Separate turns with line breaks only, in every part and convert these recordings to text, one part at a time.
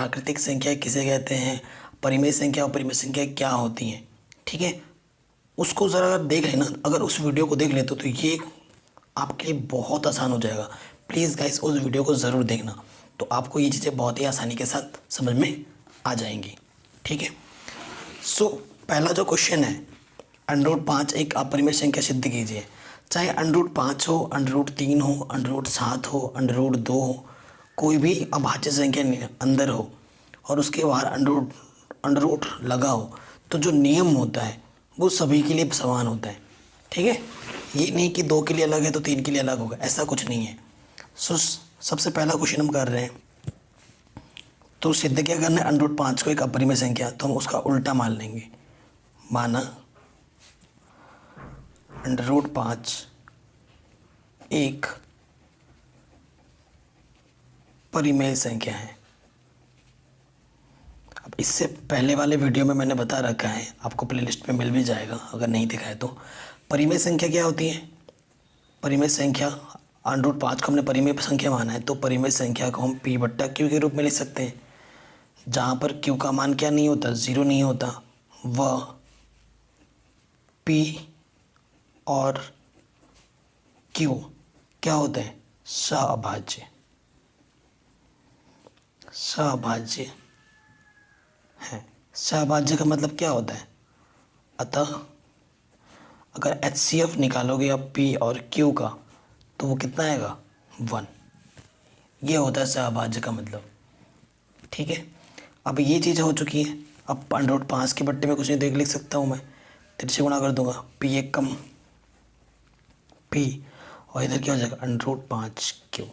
प्राकृतिक संख्या किसे कहते हैं, परिमेय संख्या और परिमेय संख्या क्या होती हैं, ठीक है। उसको ज़रा देख लेना, अगर उस वीडियो को देख लेते तो ये आपके लिए बहुत आसान हो जाएगा। प्लीज़ गाइस उस वीडियो को ज़रूर देखना, तो आपको ये चीज़ें बहुत ही आसानी के साथ समझ में आ जाएंगी, ठीक है। सो पहला जो क्वेश्चन है, √5 एक अपरिमेय संख्या सिद्ध कीजिए। चाहे √5 हो, √3 हो, √7 हो, √2 हो, कोई भी अभाज्य संख्या अंदर हो और उसके बाहर अंडर रूट लगा हो, तो जो नियम होता है वो सभी के लिए समान होता है, ठीक है। ये नहीं कि 2 के लिए अलग है तो 3 के लिए अलग होगा, ऐसा कुछ नहीं है। सो सबसे पहला क्वेश्चन हम कर रहे हैं, तो सिद्ध क्या करना है, √5 को एक अपरिमेय संख्या, तो हम उसका उल्टा मान लेंगे। माना √5 एक परिमेय संख्या है। अब इससे पहले वाले वीडियो में मैंने बता रखा है, आपको प्लेलिस्ट में मिल भी जाएगा अगर नहीं दिखा है तो। परिमेय संख्या क्या होती है, परिमेय संख्या √5 को हमने परिमेय संख्या माना है, तो परिमेय संख्या को हम P/Q के रूप में लिख सकते हैं, जहाँ पर Q का मान क्या नहीं होता, 0 नहीं होता, वह P और Q क्या होते हैं, सहअभाज्य, सहअभाज्य है। सहअभाज्य का मतलब क्या होता है, अतः अगर HCF निकालोगे अब P और Q का, तो वो कितना आएगा, 1। ये होता है सहअभाज्य का मतलब, ठीक है। अब ये चीज़ हो चुकी है। अब √5 के बट्टे में कुछ नहीं, देख लिख सकता हूँ मैं, 3 से गुणा कर दूंगा, P एक कम P, और इधर क्या हो जाएगा, √5Q,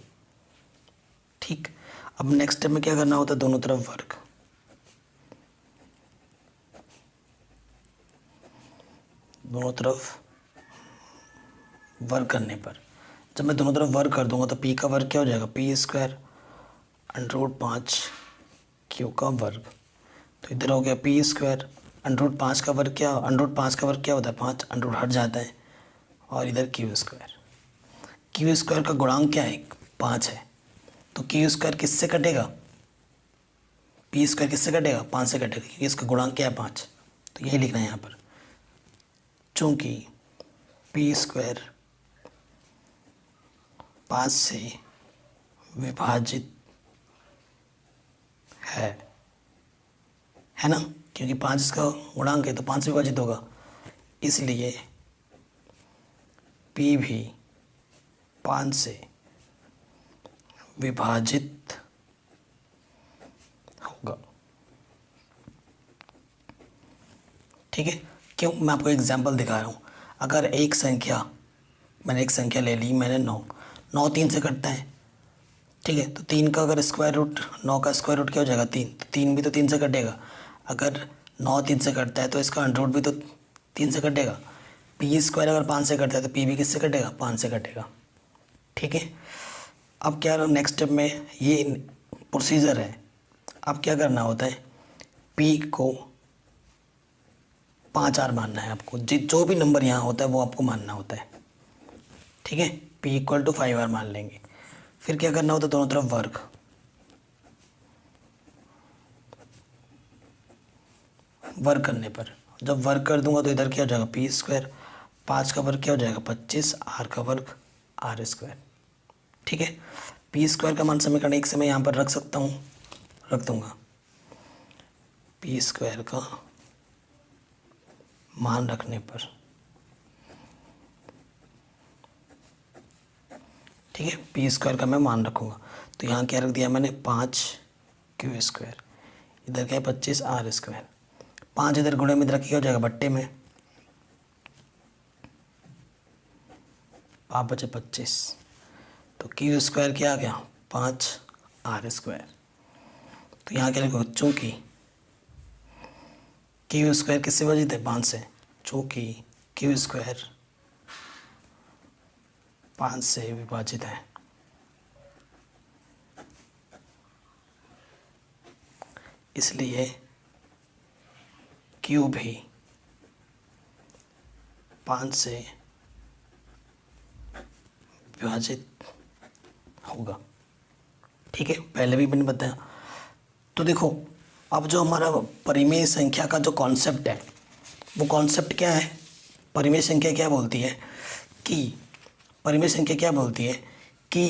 ठीक। अब नेक्स्ट स्टेप में क्या करना होता है, दोनों तरफ वर्ग, दोनों तरफ वर्ग करने पर, जब मैं दोनों तरफ वर्ग कर दूंगा तो P का वर्ग क्या हो जाएगा, P² √5Q का वर्ग। तो इधर हो गया P², √5 का वर्ग क्या, √5 का वर्ग क्या होता है, 5, अंडर हट जाता है, और इधर Q² का गुणांक क्या है, 5 है, तो Q² किससे कटेगा, P² किससे कटेगा, 5 से कटेगा, क्योंकि इसका गुणांक क्या है, 5। तो यही लिखना है यहाँ पर, चूँकि P² 5 से विभाजित है ना, क्योंकि 5 इसका गुणांक है तो 5 से विभाजित होगा, इसलिए P भी 5 से विभाजित होगा, ठीक है। क्यों, मैं आपको एग्जांपल दिखा रहा हूँ। अगर एक संख्या, मैंने एक संख्या ले ली, मैंने 9 3 से कटता है, ठीक है। तो 3 का अगर स्क्वायर रूट, 9 का स्क्वायर रूट क्या हो जाएगा, 3, तो 3 भी तो 3 से कटेगा। अगर 9 3 से कटता है तो इसका अंडर रूट भी तो 3 से कटेगा। P² अगर 5 से कटता है तो P भी किससे कटेगा, 5 से कटेगा, ठीक है। अब क्या नेक्स्ट स्टेप में, ये प्रोसीजर है। अब क्या करना होता है, P को 5 R मानना है आपको, जो भी नंबर यहाँ होता है वो आपको मानना होता है, ठीक है। P = 5 R मान लेंगे। फिर क्या करना होता है, दोनों तरफ वर्ग, वर्ग करने पर जब वर्ग कर दूंगा तो इधर क्या हो जाएगा, P², 5 का वर्ग क्या हो जाएगा, 25, R का वर्ग R², ठीक है। P² का मान समीकरण 1 से मैं यहाँ पर रख सकता हूँ, रख दूंगा। P² का मान रखने पर, ठीक है, P² का मैं मान रखूँगा, तो यहाँ क्या रख दिया मैंने, 5Q², इधर क्या है 25 R², 5 इधर गुणे में इधर क्या हो जाएगा, बट्टे में, 5 बचे 25, तो Q² क्या आ गया, 5 R²। तो यहाँ क्या लिखो, चूँकि Q² किससे विभाजित है, 5 से, चूँकि Q² 5 से विभाजित है, इसलिए Q भी 5 से विभाजित होगा, ठीक है। पहले भी मैंने बताया तो देखो, अब जो हमारा परिमेय संख्या का जो कॉन्सेप्ट है, वो कॉन्सेप्ट क्या है? परिमेय संख्या क्या बोलती है कि परिमेय संख्या क्या बोलती है कि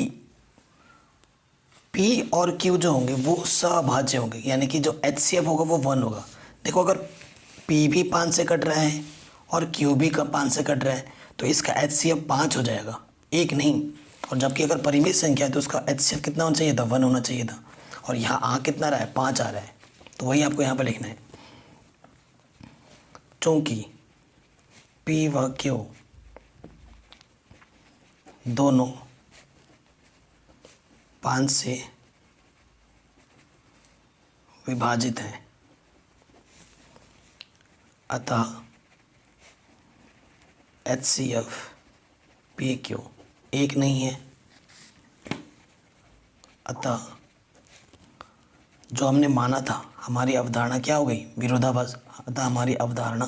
पी और क्यू जो होंगे वो सभाज्य होंगे, यानी कि जो एचसीएफ होगा वो 1 होगा। देखो, अगर पी भी 5 से कट रहा है और क्यू भी 5 से कट रहा है तो इसका एचसीएफ 5 हो जाएगा, एक नहीं। और जबकि अगर परिमित संख्या है तो उसका एचसीएफ कितना होना चाहिए था? 1 होना चाहिए था। और यहाँ आ कितना रहा है? 5 आ रहा है। तो वही आपको यहाँ पर लिखना है, चूंकि पी व क्यू दोनों 5 से विभाजित हैं, अतः HCF PQ एक नहीं है। अतः जो हमने माना था, हमारी अवधारणा क्या हो गई? विरोधाभास। अतः हमारी अवधारणा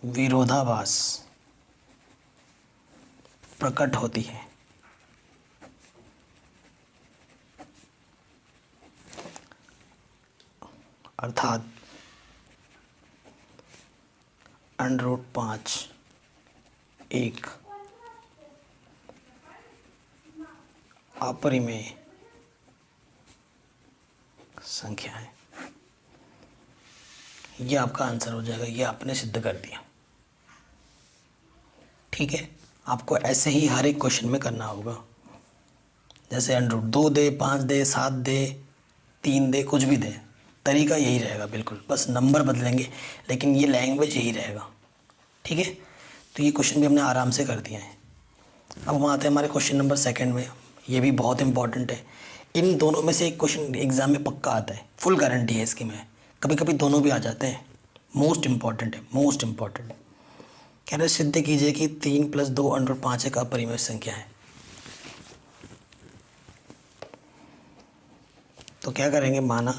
विरोधाभास प्रकट होती है। अर्थात √5 एक अपरिमेय संख्या है। ये आपका आंसर हो जाएगा, ये आपने सिद्ध कर दिया। ठीक है, आपको ऐसे ही हर एक क्वेश्चन में करना होगा। जैसे √2 दे, 5 दे, 7 दे, 3 दे, कुछ भी दे, तरीका यही रहेगा बिल्कुल, बस नंबर बदलेंगे, लेकिन ये लैंग्वेज यही रहेगा। ठीक है, तो ये क्वेश्चन भी हमने आराम से कर दिया है। अब हम आते हैं हमारे क्वेश्चन नंबर 2 में। ये भी बहुत इंपॉर्टेंट है। इन दोनों में से एक क्वेश्चन एग्जाम में पक्का आता है, फुल गारंटी है इसकी। मैं कभी कभी दोनों भी आ जाते हैं। मोस्ट इंपॉर्टेंट है, मोस्ट इंपॉर्टेंट। कह रहे सिद्ध कीजिए कि 3 + 2 √5 एक अपरिमेय संख्या है। तो क्या करेंगे? माना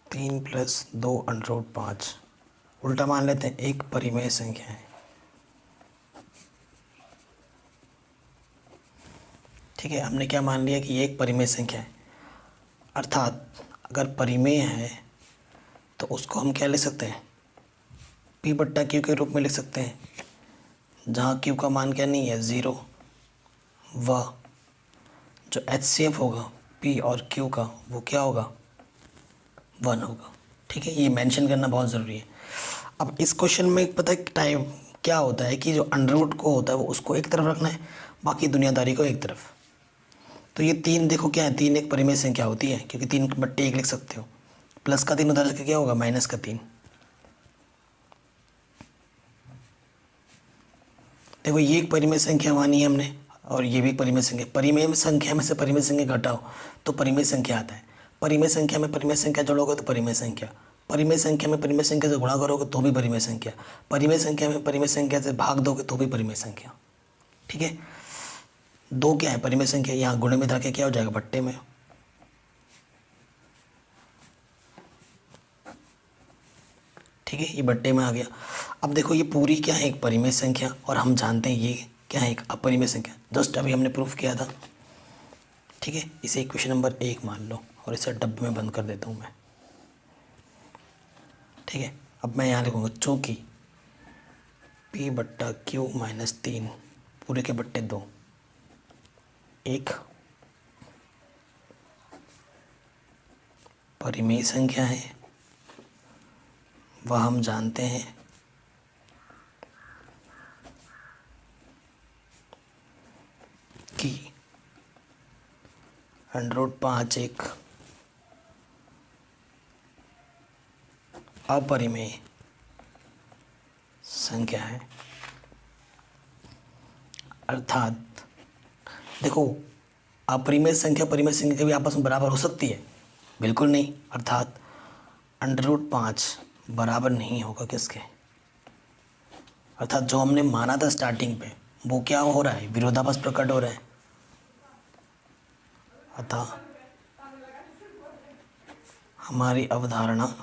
3 + 2 √5 उल्टा मान लेते हैं, एक परिमेय संख्या है। ठीक है, हमने क्या मान लिया कि ये एक परिमेय संख्या है। अर्थात अगर परिमेय है तो उसको हम क्या लिख सकते हैं? P/Q के रूप में लिख सकते हैं, जहाँ Q का मान क्या नहीं है? 0। व जो HCF होगा P और Q का, वो क्या होगा? 1 होगा। ठीक है, ये मेंशन करना बहुत ज़रूरी है। अब इस क्वेश्चन में पता है टाइम क्या होता है कि जो अंडर को होता है वो उसको एक तरफ रखना है, बाकी दुनियादारी को एक तरफ। तो ये 3 देखो क्या है? 3 एक परिमेय संख्या होती है, क्योंकि 3/1 लिख सकते हो। +3 उधर के क्या होगा? -3। देखो, ये एक परिमेय संख्या मानी है हमने, और ये भी परिमेय संख्या। परिमेय संख्या में से परिमेय संख्या घटाओ तो परिमेय संख्या आता है। परिमेय संख्या में परिमेय संख्या जोड़ोगे तो परिमेय संख्या। परिमेय संख्या में परिमेय संख्या से गुणा करोगे तो भी परिमेय संख्या। परिमेय संख्या में परिमेय संख्या से भाग दोगे तो भी परिमेय संख्या। ठीक है, 2 क्या है? परिमेय संख्या। यहाँ गुणे में जाके क्या हो जाएगा? बट्टे में। ठीक है, ये बट्टे में आ गया। अब देखो, ये पूरी क्या है? एक परिमेय संख्या, और हम जानते हैं ये क्या है? एक अपरिमेय संख्या। जस्ट अभी हमने प्रूफ किया था। ठीक है, इसे इक्वेशन नंबर 1 मान लो, और इसे डब्बे में बंद कर देता हूँ मैं। ठीक है, अब मैं यहाँ लिखूँगा, चूँकि P/Q - 3 पूरे के बट्टे 2 एक परिमेय संख्या है, वह हम जानते हैं कि √5 एक अपरिमेय संख्या है। अर्थात देखो, अपरिमेय संख्या परिमेय संख्या के भी आपस में बराबर हो सकती है? बिल्कुल नहीं। अर्थात √5 बराबर नहीं होगा किसके? अर्थात जो हमने माना था स्टार्टिंग पे, वो क्या हो रहा है? विरोधाभास प्रकट हो रहा है। अतः हमारी अवधारणा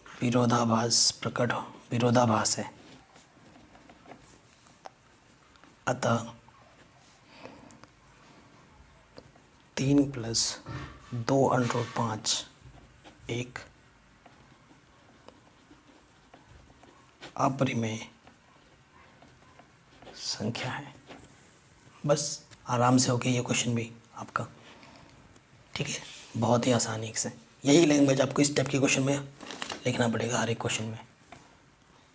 विरोधाभास प्रकट विरोधाभास है। अतः 3 + 2√5 एक अपरिमेय संख्या है। बस आराम से हो गया ये क्वेश्चन भी आपका, ठीक है। बहुत ही आसानी से यही लैंग्वेज आपको इस टाइप के क्वेश्चन में लिखना पड़ेगा हर एक क्वेश्चन में,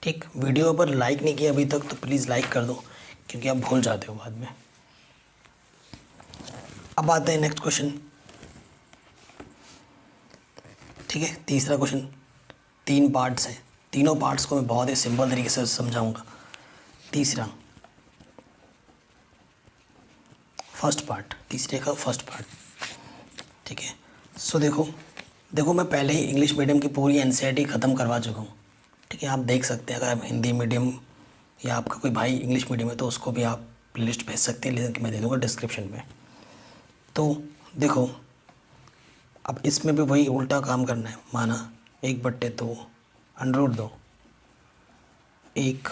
ठीक। वीडियो पर लाइक नहीं किया अभी तक तो प्लीज़ लाइक कर दो, क्योंकि आप भूल जाते हो बाद में। अब आते हैं नेक्स्ट क्वेश्चन, ठीक है। तीसरा क्वेश्चन 3 पार्ट्स हैं, तीनों पार्ट्स को मैं बहुत ही सिंपल तरीके से समझाऊंगा। तीसरा फर्स्ट पार्ट, तीसरे का फर्स्ट पार्ट, ठीक है। सो देखो मैं पहले ही इंग्लिश मीडियम की पूरी एनसीईआरटी ख़त्म करवा चुका हूँ, ठीक है। आप देख सकते हैं, अगर आप हिंदी मीडियम या आपका कोई भाई इंग्लिश मीडियम है तो उसको भी आप लिस्ट भेज सकते हैं, लिंक मैं दे दूँगा डिस्क्रिप्शन में। तो देखो अब इसमें भी वही उल्टा काम करना है। माना 1/2 √2 एक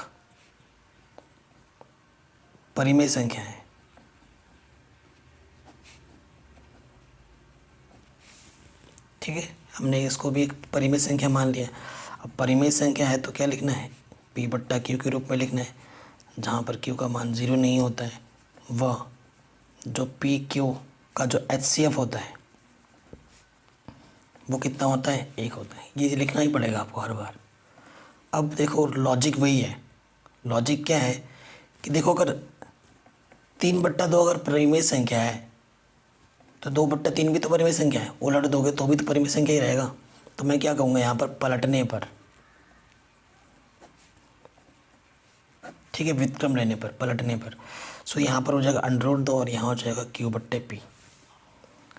परिमेय संख्या है, ठीक है। हमने इसको भी एक परिमेय संख्या मान लिया। अब परिमेय संख्या है तो क्या लिखना है, P/Q के रूप में लिखना है, जहाँ पर Q का मान 0 नहीं होता है। वह जो PQ का जो HCF होता है वो कितना होता है, 1 होता है। ये लिखना ही पड़ेगा आपको हर बार। अब देखो लॉजिक वही है। लॉजिक क्या है कि देखो अगर 3/2 अगर परिमेय संख्या है तो 2/3 भी तो परिमेय संख्या है, उलट दोगे तो भी तो परिमेय संख्या ही रहेगा। तो मैं क्या कहूँगा यहाँ पर पलटने पर, ठीक है, व्युत्क्रम लेने पर, पलटने पर। सो यहाँ पर हो जाएगा √2 और यहाँ हो जाएगा Q/P।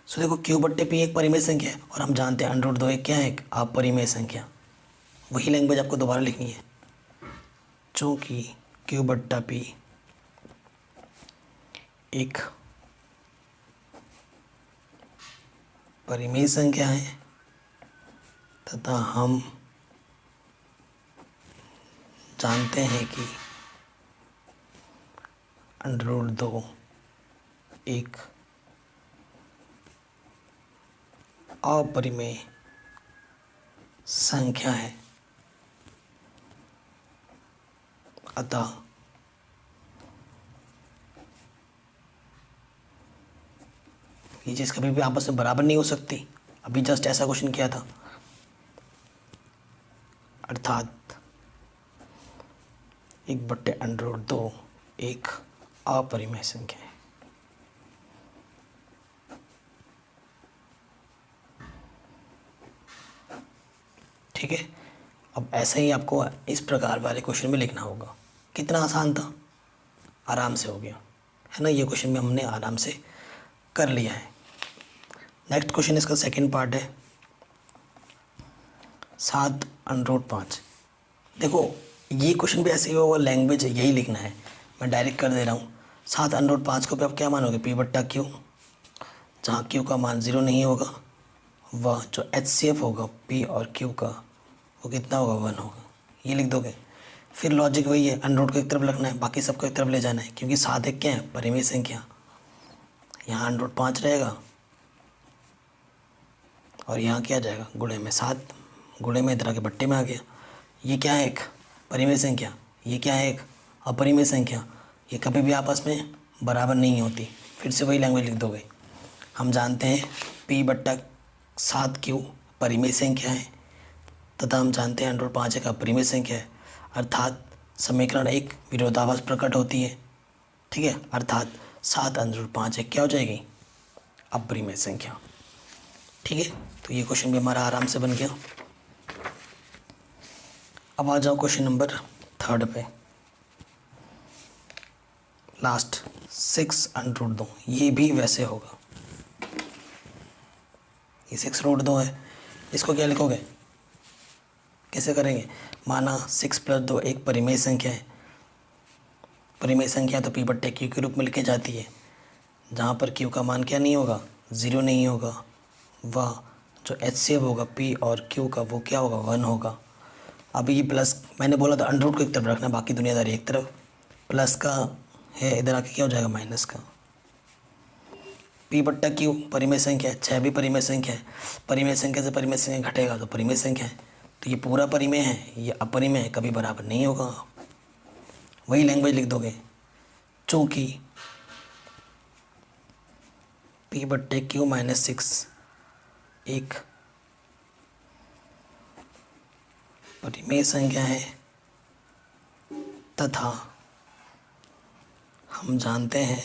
सो देखो Q/P एक परिमेय संख्या है और हम जानते हैं √2 एक क्या है, एक अपरिमेय संख्या। वही लैंग्वेज आपको दोबारा लिखनी है, चूँकि Q/P एक परिमेय संख्या है तथा हम जानते हैं कि √2 एक अपरिमेय संख्या है। अतः ये चीज़ कभी भी आपस में बराबर नहीं हो सकती। अभी जस्ट ऐसा क्वेश्चन किया था, अर्थात 1/√2 एक अपरिमेय संख्या है। ठीक है। अब ऐसे ही आपको इस प्रकार वाले क्वेश्चन में लिखना होगा। कितना आसान था, आराम से हो गया है ना। ये क्वेश्चन में हमने आराम से कर लिया है। नेक्स्ट क्वेश्चन इसका सेकंड पार्ट है 7√5। देखो ये क्वेश्चन भी ऐसे ही होगा, लैंग्वेज यही लिखना है, मैं डायरेक्ट कर दे रहा हूँ। 7√5 को भी आप क्या मानोगे, P/Q, जहाँ Q का मान 0 नहीं होगा। वह जो HCF होगा P और Q का वो कितना होगा, 1 होगा। ये लिख दोगे। फिर लॉजिक वही है, √2 को एक तरफ रखना है, बाकी सबको एक तरफ ले जाना है, क्योंकि 7 एक क्या है, परिमेय संख्या। यहाँ √5 रहेगा और यहाँ क्या जाएगा, गुणे में 7, गुणे में इधर के बट्टे में आ गया। ये क्या है, एक परिमेय संख्या, ये क्या है, एक अपरिमेय संख्या। ये कभी भी आपस में बराबर नहीं होती। फिर से वही लैंग्वेज लिख दोगे। हम जानते हैं P/7Q परिमेय संख्या है तथा हम जानते हैं √5 एक अपरिमेय संख्या है, अर्थात समीकरण एक विरोधाभास प्रकट होती है। ठीक है, अर्थात 7√5 एक क्या हो जाएगी, अपरिमेय संख्या। ठीक है, तो ये क्वेश्चन भी हमारा आराम से बन गया। अब आ जाओ क्वेश्चन नंबर 3 पे, लास्ट 6√2। ये भी वैसे होगा, ये 6√2 है, इसको क्या लिखोगे, कैसे करेंगे। माना 6 + 2 एक परिमेय संख्या है। परिमेय संख्या तो P/Q के रूप में लिखी जाती है, जहाँ पर Q का मान क्या नहीं होगा, 0 नहीं होगा। वह जो HCF होगा P और Q का वो क्या होगा, 1 होगा। अब ये प्लस मैंने बोला था अंडर रूट को एक तरफ रखना, बाकी दुनियादारी एक तरफ। प्लस का है, इधर आके क्या हो जाएगा माइनस का। पी बट्टा क्यू परिमेय संख्या है, 6 भी परिमेय संख्या है। परिमेय संख्या से परिमेय संख्या घटेगा तो परिमेय संख्या है, तो ये पूरा परिमेय है, ये अपरिमेय है, कभी बराबर नहीं होगा। वही लैंग्वेज लिख दोगे, चूँकि पी बट्टे क्यू -6 एक परिमेय संख्या है तथा हम जानते हैं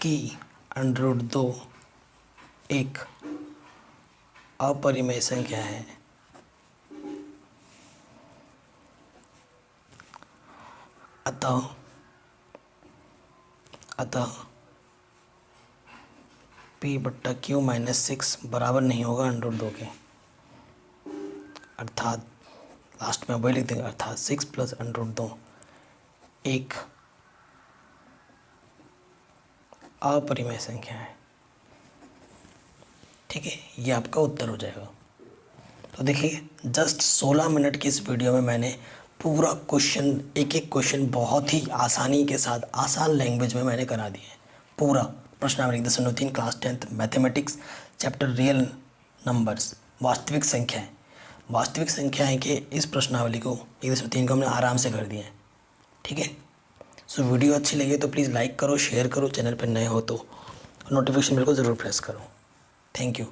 कि √2 एक अपरिमेय संख्या है। अतः P बट्टा Q -6 बराबर नहीं होगा √2 के, अर्थात लास्ट में वही लिख देंगे, अर्थात 6 + √2 एक अपरिमेय संख्या है। ठीक है, ये आपका उत्तर हो जाएगा। तो देखिए जस्ट 16 मिनट की इस वीडियो में मैंने पूरा क्वेश्चन, एक एक क्वेश्चन बहुत ही आसानी के साथ आसान लैंग्वेज में मैंने करा दिया है। पूरा प्रश्नावली 10.3 class 10th mathematics chapter real numbers, वास्तविक संख्याएं। वास्तविक संख्याएं के इस प्रश्नावली को 1.3 को हमने आराम से कर दिया है। ठीक है, सो वीडियो अच्छी लगी तो प्लीज़ लाइक करो, शेयर करो, चैनल पर नए हो तो नोटिफिकेशन बेल को ज़रूर प्रेस करो। Thank you.